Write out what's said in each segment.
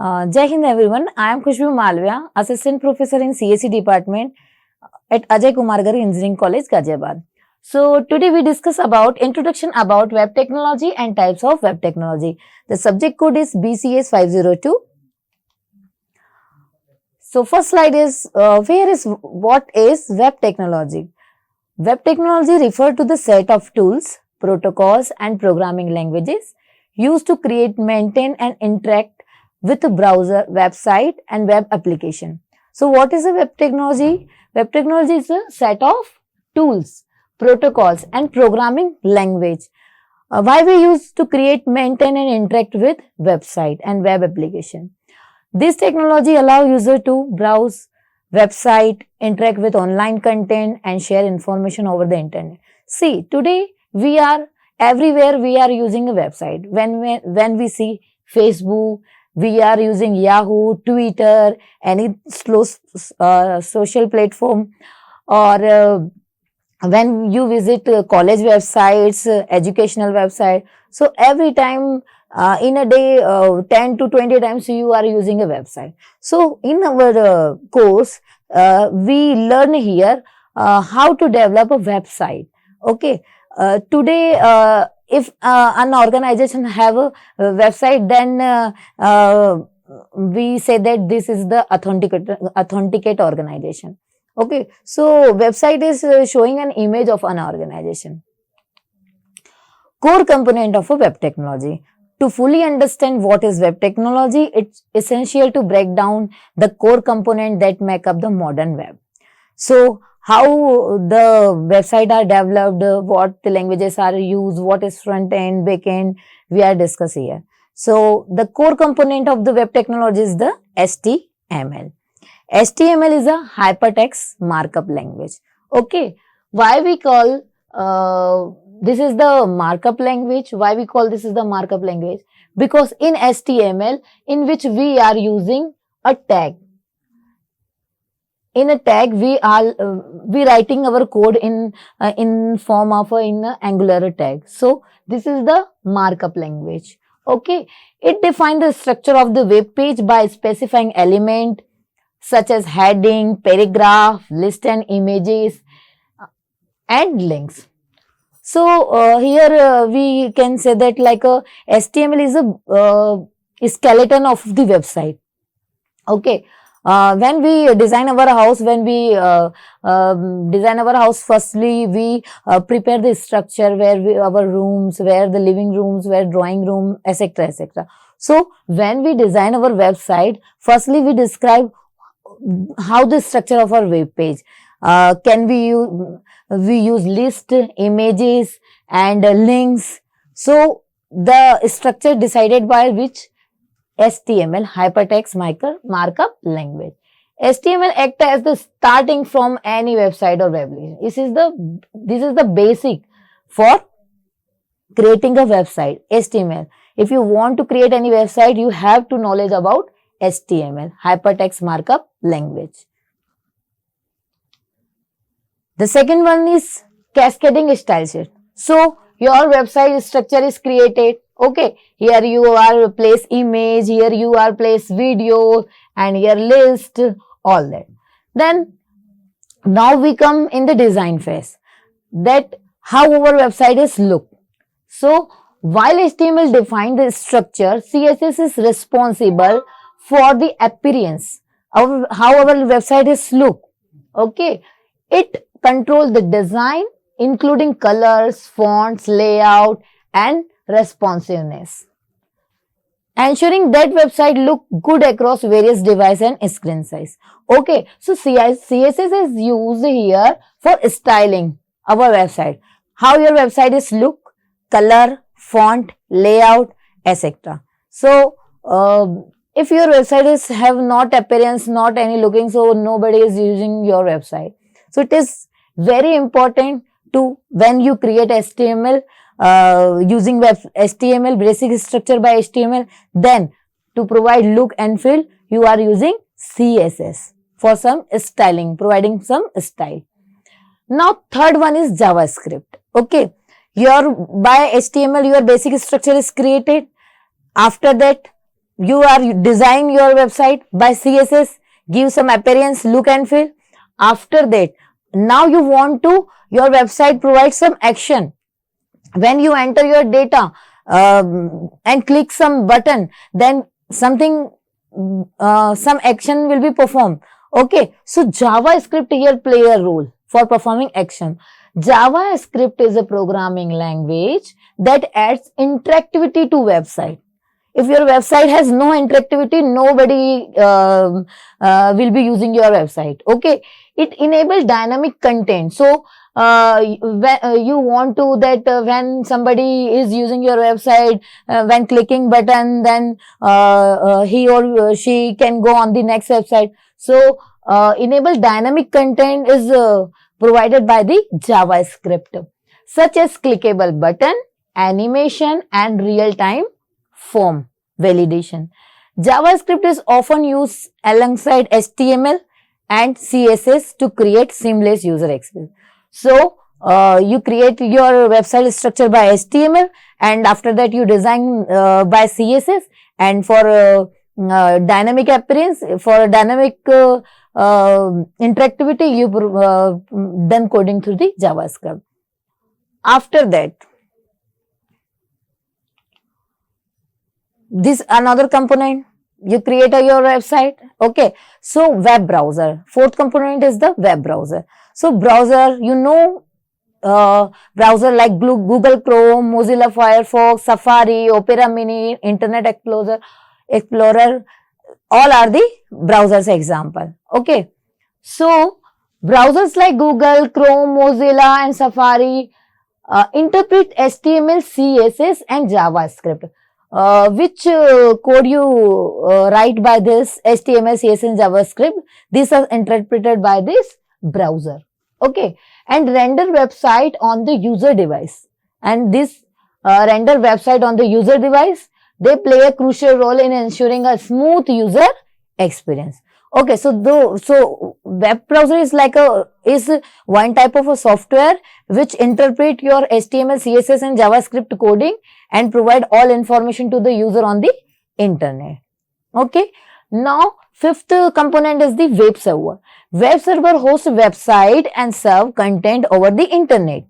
Jai Hind everyone, I am Khushbu Malviya, Assistant Professor in CSE Department at Ajay Kumar Garg Engineering College, Ghaziabad. So today we discuss about introduction about web technology and types of web technology. The subject code is BCS 502. So first slide is what is web technology? Web technology refers to the set of tools, protocols and programming languages used to create, maintain and interact with a browser, website and web application. So what is a web technology? Web technology is a set of tools, protocols and programming language. Why we use to create, maintain and interact with website and web application. This technology allow user to browse website, interact with online content and share information over the internet. See, today we are everywhere we are using a website. When we see Facebook, we are using Yahoo, Twitter, any social platform, or when you visit college websites, educational website. So every time in a day, 10 to 20 times you are using a website. So in our course, we learn here how to develop a website. Okay. Today, if an organization have a website, then we say that this is the authenticate organization. Okay, so website is showing an image of an organization. Core component of a web technology. To fully understand what is web technology, it's essential to break down the core component that make up the modern web. So how the website are developed, what the languages are used, what is front end, back end, we are discussing here. So the core component of the web technology is the HTML. HTML is a hypertext markup language. Okay, why we call this is the markup language? Why we call this is the markup language? Because in HTML, in which we are using a tag. In a tag, we writing our code in form of in a Angular tag. So this is the markup language. Okay, it defines the structure of the web page by specifying element such as heading, paragraph, list and images and links. So here we can say that like a HTML is a skeleton of the website. Okay. When we design our house, firstly we prepare the structure where our rooms, where the living rooms, where drawing room, etc., etc. So when we design our website, firstly we describe how the structure of our web page. Can we use list, images and links. So the structure decided by which HTML, hypertext markup language. HTML acts as the starting from any website or web page. This is the basic for creating a website. HTML. If you want to create any website, you have to knowledge about HTML, hypertext markup language. The second one is cascading style sheet. So your website structure is created. Okay, here you are place image, here you are place video and here list, all that. Then now we come in the design phase, that how our website is look. So while HTML defines the structure, CSS is responsible for the appearance of how our website is look. Okay, it controls the design including colors, fonts, layout and responsiveness, ensuring that website look good across various devices and screen size. Okay, so CSS is used here for styling our website. How your website is look, color, font, layout, etc. So if your website is have not appearance, not any looking, so nobody is using your website. So it is very important to when you create HTML using HTML, basic structure by HTML, then to provide look and feel, you are using CSS for some styling, providing some style. Now third one is JavaScript. Okay, by HTML your basic structure is created. After that you are design your website by CSS, give some appearance, look and feel. After that, now you want to your website provide some action. When you enter your data and click some button, then something some action will be performed. Okay, so JavaScript here play a role for performing action. JavaScript is a programming language that adds interactivity to website. If your website has no interactivity, nobody will be using your website. Okay, it enables dynamic content. So when you want to that when somebody is using your website, when clicking button, then he or she can go on the next website. So enable dynamic content is provided by the JavaScript, such as clickable button, animation, and real-time form validation. JavaScript is often used alongside HTML and CSS to create seamless user experience. So, you create your website structure by HTML, and after that you design by CSS, and for dynamic appearance, for dynamic interactivity, you done coding through the JavaScript. After that, this another component, you create your website. Okay, so web browser, fourth component is the web browser. So browser, you know, browser like Google Chrome, Mozilla Firefox, Safari, Opera Mini, Internet Explorer, all are the browsers example. Okay, so browsers like Google, Chrome, Mozilla and Safari interpret HTML, CSS and JavaScript. Which code you write by this HTML, CSS and JavaScript, these are interpreted by this browser. Okay, and render website on the user device, and this render website on the user device, they play a crucial role in ensuring a smooth user experience. Okay, so web browser is like is one type of a software which interpret your HTML, CSS and JavaScript coding and provide all information to the user on the internet. Okay, now fifth component is the web server. Web server hosts website and serve content over the internet.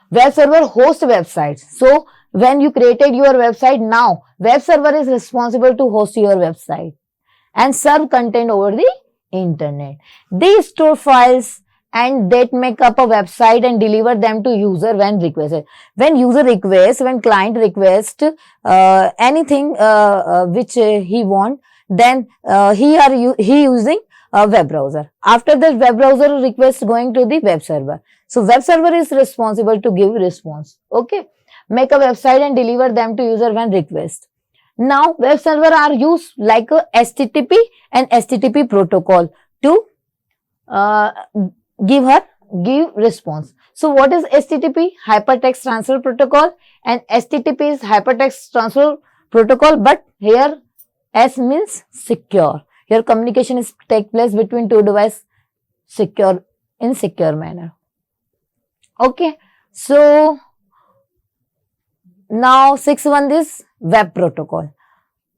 Web server hosts websites. So when you created your website, now web server is responsible to host your website and serve content over the internet. They store files and that make up a website and deliver them to user when requested. When user requests, when client requests anything which he want, then he using a web browser. After that, web browser request going to the web server. So web server is responsible to give response. Okay, make a website and deliver them to user when request. Now, web server are used like a HTTP and HTTP protocol to give response. So, what is HTTP? Hypertext Transfer Protocol, and HTTP is Hypertext Transfer Protocol, but here S means secure. Here communication is take place between two devices in secure manner. Okay, so now sixth one is web protocol.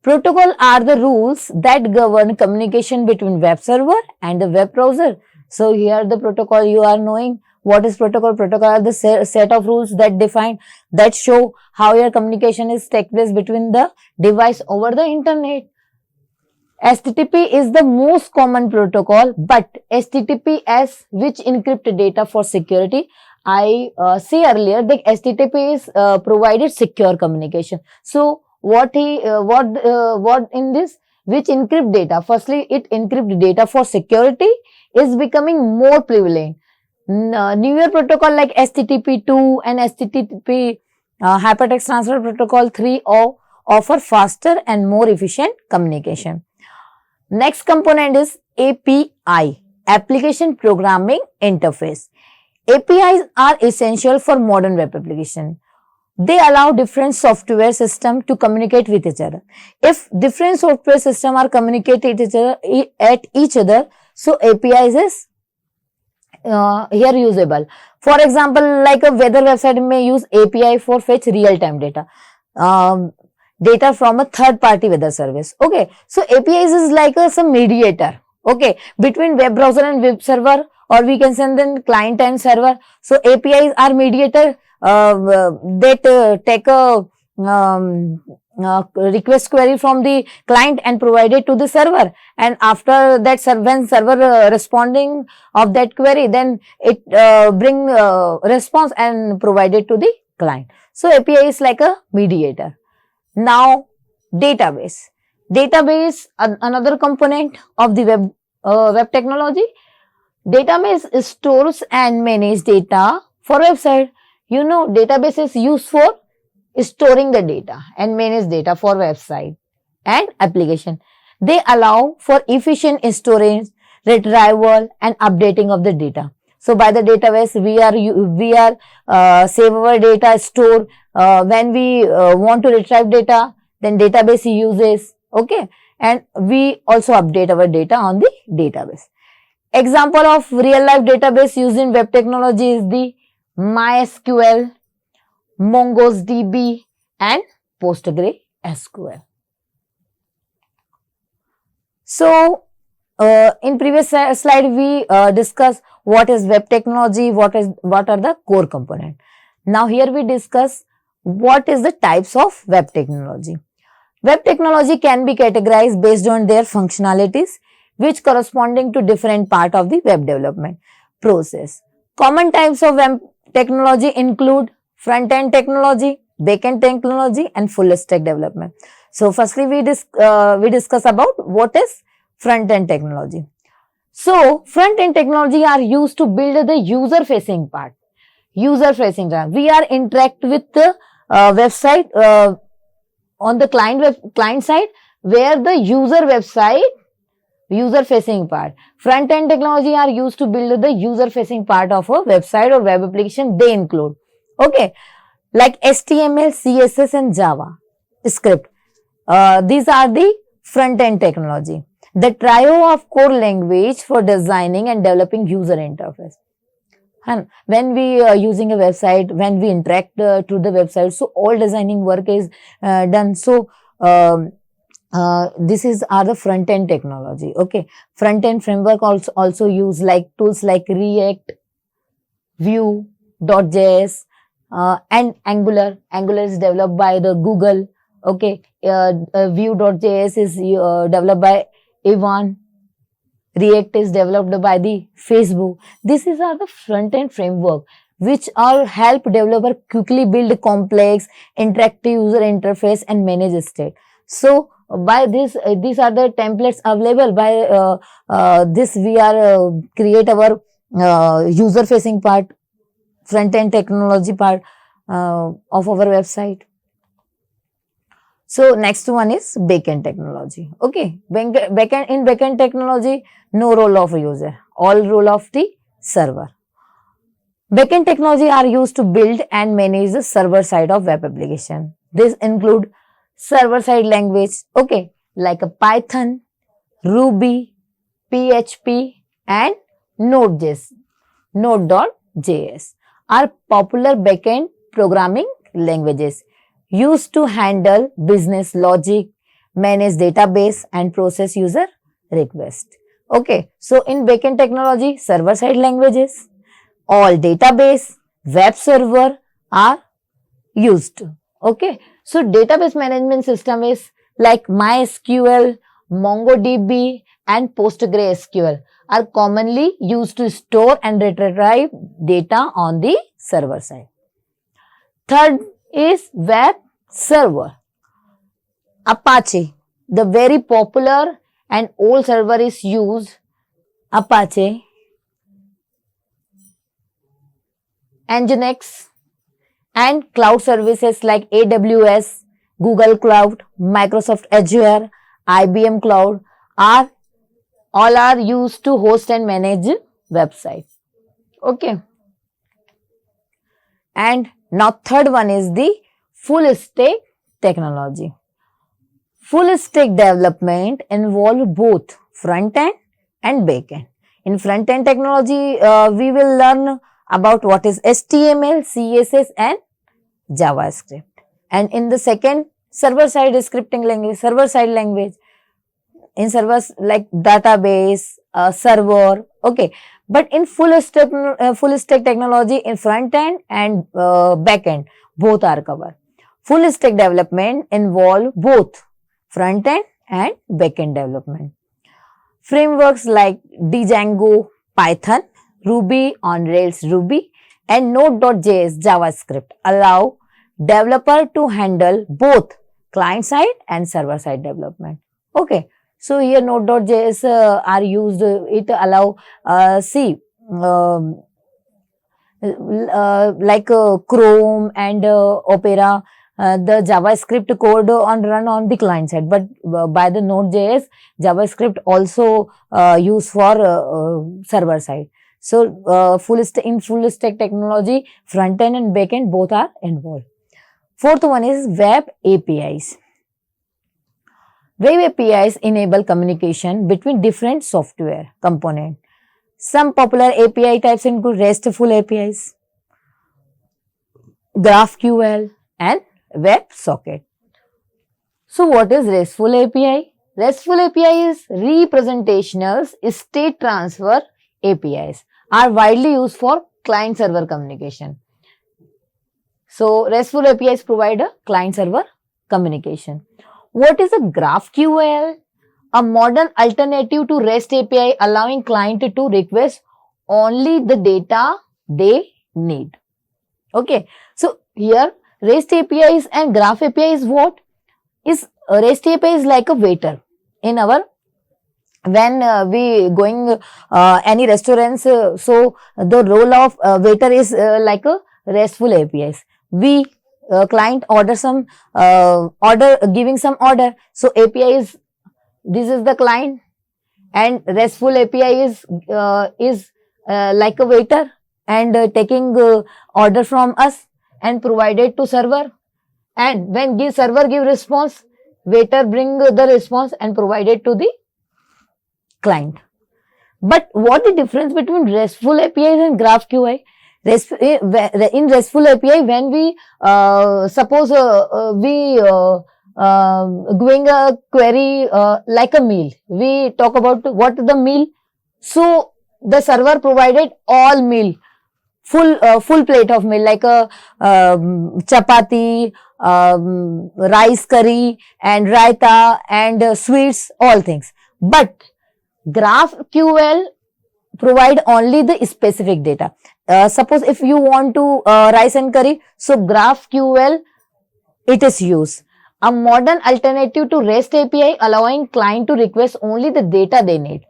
Protocol are the rules that govern communication between web server and the web browser. So here the protocol, you are knowing what is protocol. Protocol are the set of rules that define, that show how your communication is take place between the device over the internet. HTTP is the most common protocol, but HTTPS, which encrypt data for security. I say earlier that HTTP is provided secure communication. So what in this, which encrypt data? Firstly, it encrypt data for security is becoming more prevalent. Newer protocol like HTTP2 and HTTP Hypertext Transfer Protocol 3 offer faster and more efficient communication. Next component is API, Application Programming Interface. APIs are essential for modern web application. They allow different software systems to communicate with each other. If different software systems are communicating at each other, so APIs is here usable. For example, like a weather website may use API for fetch real-time data. data from a third party weather service. Okay, so APIs is like some mediator, okay, between web browser and web server, or we can send in client and server. So APIs are mediator that take a request query from the client and provide it to the server, and after that when server responding of that query, then it bring response and provide it to the client. So API is like a mediator. Now database. Database, another component of the web technology. Database stores and manage data for website. You know, database is used for storing the data and manage data for website and application. They allow for efficient storage, retrieval and updating of the data. So by the database, we are save our data, store when we want to retrieve data, then database uses, okay, and we also update our data on the database. Example of real life database used in web technology is the MySQL, MongoDB and PostgreSQL. So in previous slide we discussed what is web technology, what are the core component. Now here we discuss what is the types of web technology. Web technology can be categorized based on their functionalities, which corresponding to different part of the web development process. Common types of web technology include front-end technology, back-end technology and full-stack development. So firstly we discuss about what is front-end technology. So front-end technology are used to build the user-facing part. User-facing part. We are interact with the website on the client side, where the user-facing part. Front-end technology are used to build the user-facing part of a website or web application. They include, okay, like HTML, CSS and Java script. These are the front-end technology. The trio of core language for designing and developing user interface. And when we are using a website, when we interact to the website, so all designing work is done. So this is are the front-end technology. Okay, front-end framework also use like tools like React, Vue.js and Angular. Angular is developed by the Google. Okay, Vue.js is developed by Evan. React is developed by the Facebook. This is are the front-end framework which are help developer quickly build complex interactive user interface and manage state. So by this, these are the templates available. By this we are create our user facing part, front-end technology part of our website. So next one is backend technology. Okay, backend technology, no role of a user, all role of the server. Backend technology are used to build and manage the server side of web application. This include server side language, okay, like a Python, Ruby, PHP and Node.js are popular backend programming languages used to handle business logic, manage database and process user request. Okay, so in backend technology, server side languages, all database, web server are used. Okay, so database management system is like MySQL, MongoDB and PostgreSQL are commonly used to store and retrieve data on the server side. Third is web server. Apache, the very popular and old server is used. Apache, Nginx and cloud services like AWS, Google Cloud, Microsoft Azure, IBM Cloud are used to host and manage website. Okay. And now third one is the full stack technology. Full stack development involve both front end and back end. In front end technology, we will learn about what is HTML, CSS and JavaScript. And in the second server-side scripting language, server-side language. In servers like database, server, okay. But in full stack technology, in front end and back end, both are covered. Full stack development involve both front end and back end development. Frameworks like Django, Python, Ruby on Rails Ruby and Node.js JavaScript allow developer to handle both client side and server side development. Okay. So here Node.js are used, it allow, like Chrome and Opera, the JavaScript code run on the client side, but by the Node.js, JavaScript also used for server side. So in full stack technology, front end and back end both are involved. Fourth one is web APIs. Web APIs enable communication between different software components. Some popular API types include RESTful APIs, GraphQL, and WebSocket. So, what is RESTful API? RESTful API is representational state transfer APIs are widely used for client-server communication. So, RESTful APIs provide a client-server communication. What is a GraphQL? A modern alternative to REST API allowing client to request only the data they need. Okay. So, here REST APIs and Graph API is what? REST API is like a waiter in our, when we going any restaurants, so the role of waiter is like a RESTful APIs. We client order some giving some order. So API is, this is the client, and RESTful API is like a waiter and taking order from us and provided to server. And when server give response, waiter bring the response and provided to the client. But what the difference between RESTful APIs and GraphQL? In RESTful API, when we suppose we going a query like a meal, we talk about what the meal. So the server provided all meal, full plate of meal like a chapati, rice curry and raita and sweets, all things. But GraphQL provide only the specific data. Suppose if you want to rice and curry, so GraphQL it is used. A modern alternative to REST API allowing client to request only the data they need.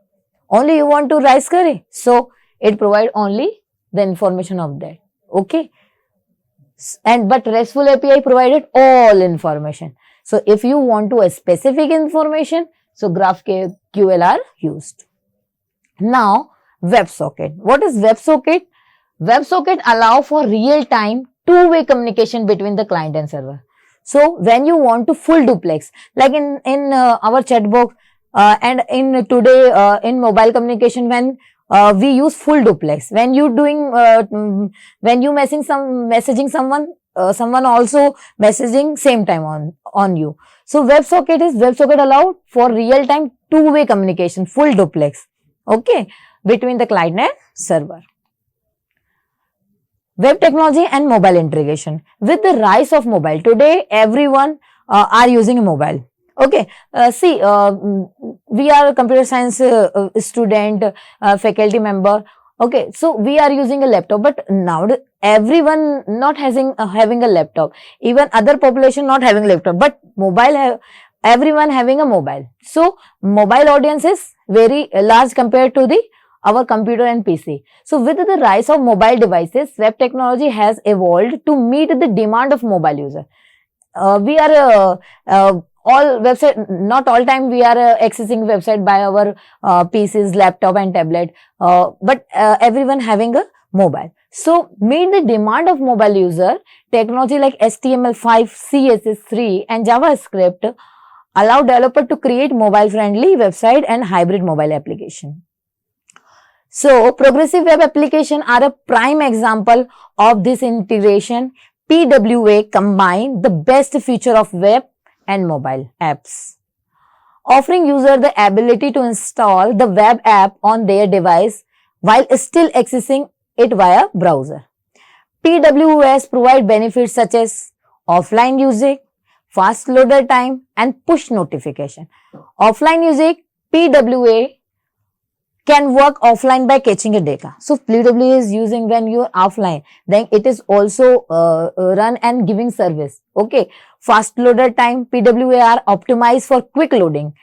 Only you want to rice curry, so it provide only the information of that. Okay. And but RESTful API provided all information. So if you want to a specific information, so GraphQL are used. Now WebSocket. What is WebSocket? WebSocket allow for real-time two-way communication between the client and server. So when you want to full duplex, like in our chat box and in today in mobile communication, when we use full duplex. When you doing when you messaging someone, someone also messaging same time on you. So WebSocket allowed for real-time two-way communication, full duplex. Okay, between the client and server. Web technology and mobile integration. With the rise of mobile, today everyone are using a mobile. Okay, we are a computer science student, faculty member. Okay, so we are using a laptop, but now everyone not having a laptop. Even other population not having a laptop, but everyone having a mobile. So mobile audience is very large compared to our computer and PC. So with the rise of mobile devices, web technology has evolved to meet the demand of mobile user. We are all website, not all time we are accessing website by our PCs, laptop and tablet, but everyone having a mobile. So meet the demand of mobile user, technology like HTML5, CSS3 and JavaScript allow developer to create mobile friendly website and hybrid mobile application. So, progressive web application are a prime example of this integration. PWA combine the best feature of web and mobile apps, offering user the ability to install the web app on their device while still accessing it via browser. PWS provide benefits such as offline usage, fast loader time, and push notification. Offline usage, PWA can work offline by catching a data. So PWA is using when you are offline, then it is also run and giving service. Okay. Fast loader time, PWA are optimized for quick loading.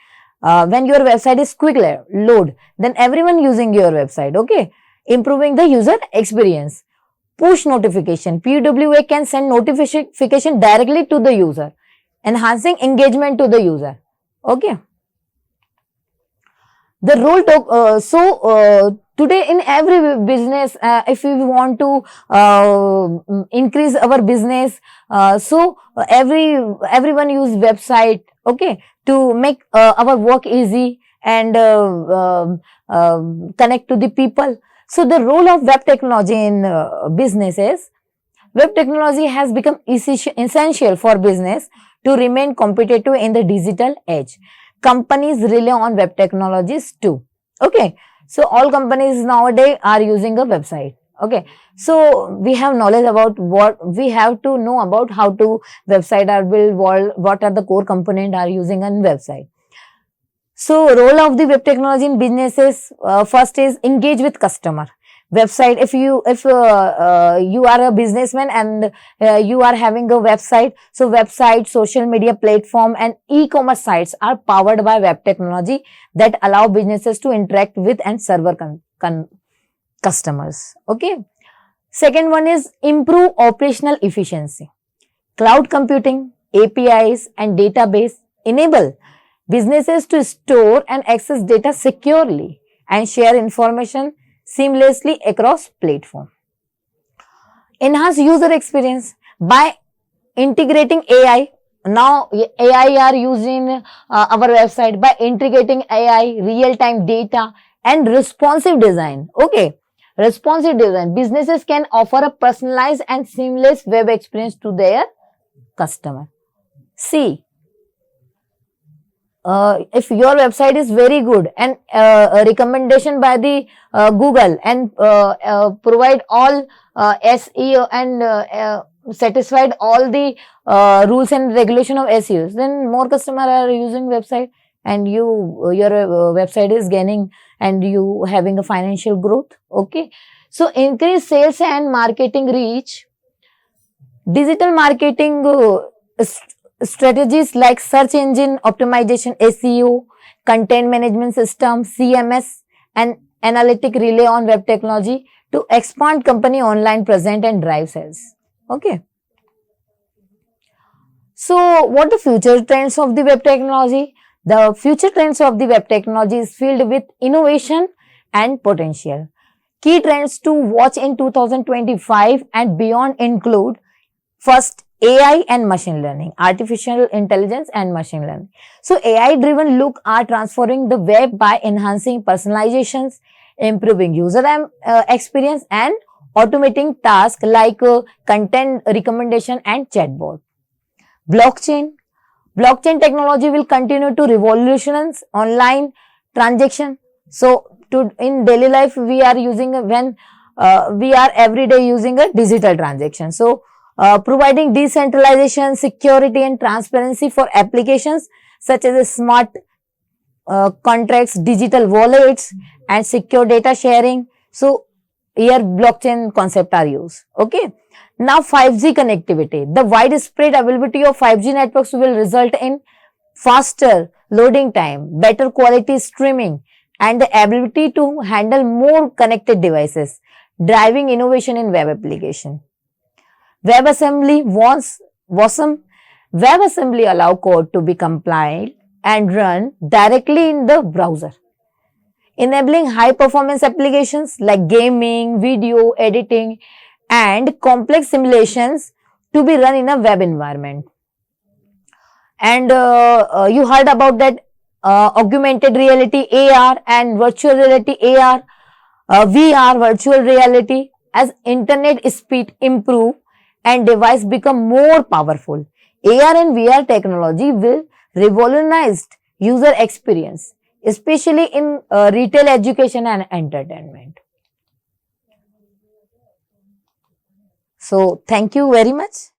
When your website is quick load, then everyone using your website. Okay. Improving the user experience. Push notification, PWA can send notification directly to the user, enhancing engagement to the user. Okay. The role today in every business, if we want to increase our business, everyone use website, okay, to make our work easy and connect to the people. So the role of web technology in business is, web technology has become essential for business to remain competitive in the digital age. Companies rely on web technologies too. Okay. So all companies nowadays are using a website. Okay. So we have knowledge about what we have to know about how to website are built, what are the core components are using on website. So role of the web technology in businesses, first is engage with customer. Website, if you are a businessman and you are having a website, so website, social media platform and e-commerce sites are powered by web technology that allow businesses to interact with and serve customers. Okay. Second one is improve operational efficiency. Cloud computing, APIs and database enable businesses to store and access data securely and share information seamlessly across platform. Enhance user experience by integrating AI. Now AI are using our website by integrating AI, real-time data and responsive design. Okay. Responsive design. Businesses can offer a personalized and seamless web experience to their customer. C. If your website is very good and a recommendation by the Google and provide all SEO and satisfied all the rules and regulation of SEOs, then more customers are using website and your website is gaining and you having a financial growth. Okay. So increase sales and marketing reach. Digital marketing strategies like search engine optimization, SEO, content management system, CMS and analytic rely on web technology to expand company online presence and drive sales. Okay. So what the future trends of the web technology? The future trends of the web technology is filled with innovation and potential. Key trends to watch in 2025 and beyond include, first, AI and machine learning, artificial intelligence and machine learning. So AI driven look are transforming the web by enhancing personalizations, improving user experience and automating tasks like content recommendation and chatbot. Blockchain. Blockchain technology will continue to revolutionize online transaction. So in daily life we are using when we are every day using a digital transaction. So providing decentralization, security and transparency for applications such as smart contracts, digital wallets and secure data sharing. So here blockchain concept are used. Okay. Now 5G connectivity. The widespread availability of 5G networks will result in faster loading time, better quality streaming and the ability to handle more connected devices, driving innovation in web application. WebAssembly WebAssembly allow code to be compiled and run directly in the browser, enabling high performance applications like gaming, video editing and complex simulations to be run in a web environment. And you heard about that augmented reality AR and virtual reality AR, VR virtual reality. As internet speed improve and device become more powerful, AR and VR technology will revolutionize user experience, especially in retail, education and entertainment. So, thank you very much.